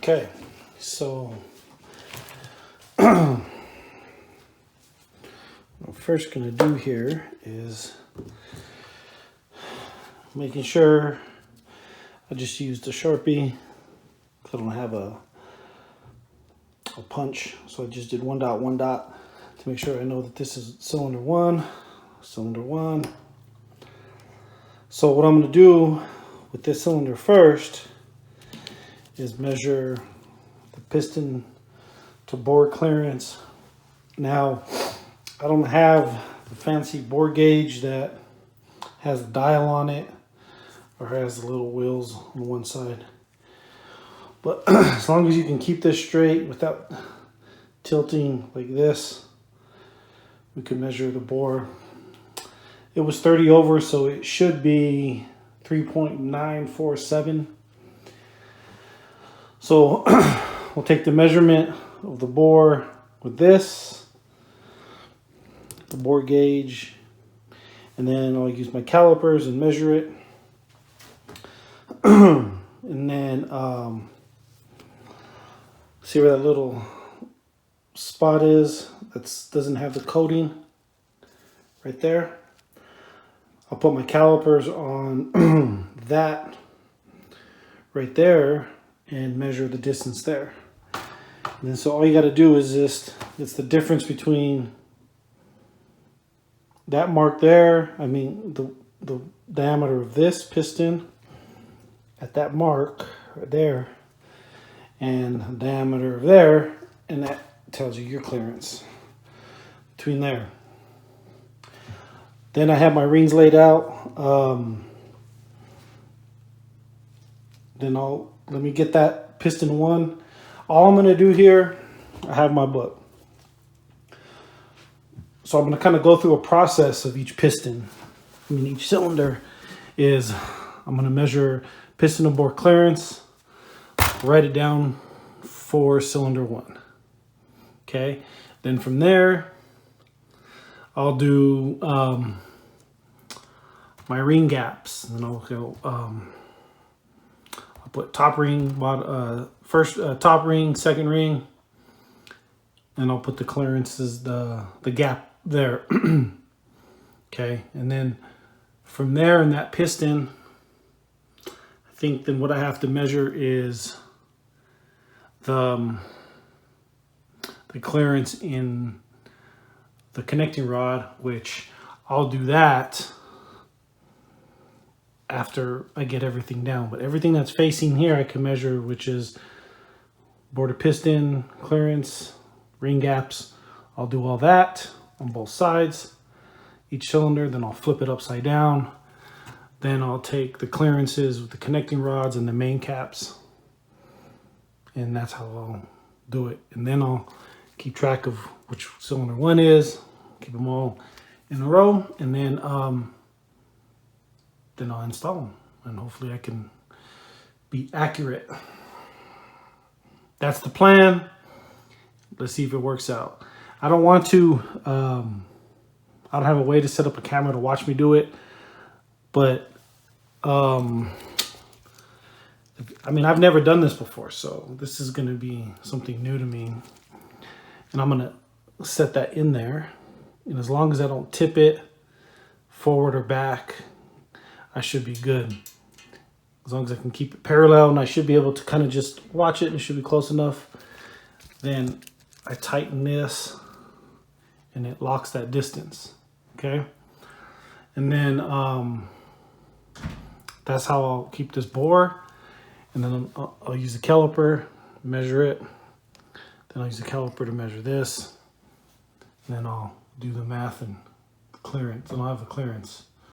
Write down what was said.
Okay, so what I'm first going to do here is making sure I just used a Sharpie. I don't have a punch, so I just did 1 dot, 1 dot to make sure I know that this is cylinder one. So what I'm going to do with this cylinder first is measure the piston to bore clearance. Now, I don't have the fancy bore gauge that has a dial on it or has the little wheels on one side. But as long as you can keep this straight without tilting like this, we can measure the bore. It was 30 over, so it should be 3.947. So we'll take the measurement of the bore with this, the bore gauge, and then I'll use my calipers and measure it. And then see where that little spot is that doesn't have the coating right there. I'll put my calipers on that right there and measure the distance there. And then so all you got to do is just, it's the difference between that mark there, I mean the diameter of this piston at that mark right there, and the diameter of there, and that tells you your clearance between there. Then I have my rings laid out. Then let me get that piston one. All I'm going to do here, I have my book. So I'm going to kind of go through a process of each piston. I mean, each cylinder is, I'm going to measure piston to bore clearance, write it down for cylinder one. Okay. Then from there, I'll do my ring gaps. And then I'll go, I'll put top ring, first top ring, second ring, and I'll put the clearances, the gap there. Okay, and then from there in that piston, I think then what I have to measure is the clearance in the connecting rod, which I'll do that after I get everything down. But everything that's facing here I can measure, which is bore to piston, clearance, ring gaps. I'll do all that on both sides, each cylinder. Then I'll flip it upside down. Then I'll take the clearances with the connecting rods and the main caps, and that's how I'll do it. And then I'll keep track of which cylinder one is, keep them all in a row, and then I'll install them, and hopefully I can be accurate. That's the plan. Let's see if it works out. I don't want to, I don't have a way to set up a camera to watch me do it, but I mean, I've never done this before, so this is going to be something new to me. And I'm going to set that in there. And as long as I don't tip it forward or back, I should be good. As long as I can keep it parallel, and I should be able to kind of just watch it and it should be close enough. Then I tighten this and it locks that distance. Okay. And then that's how I'll keep this bore. And then I'll use a caliper, measure it. Then I'll use a caliper to measure this. And then I'll do the math and clearance. And I'll have a clearance.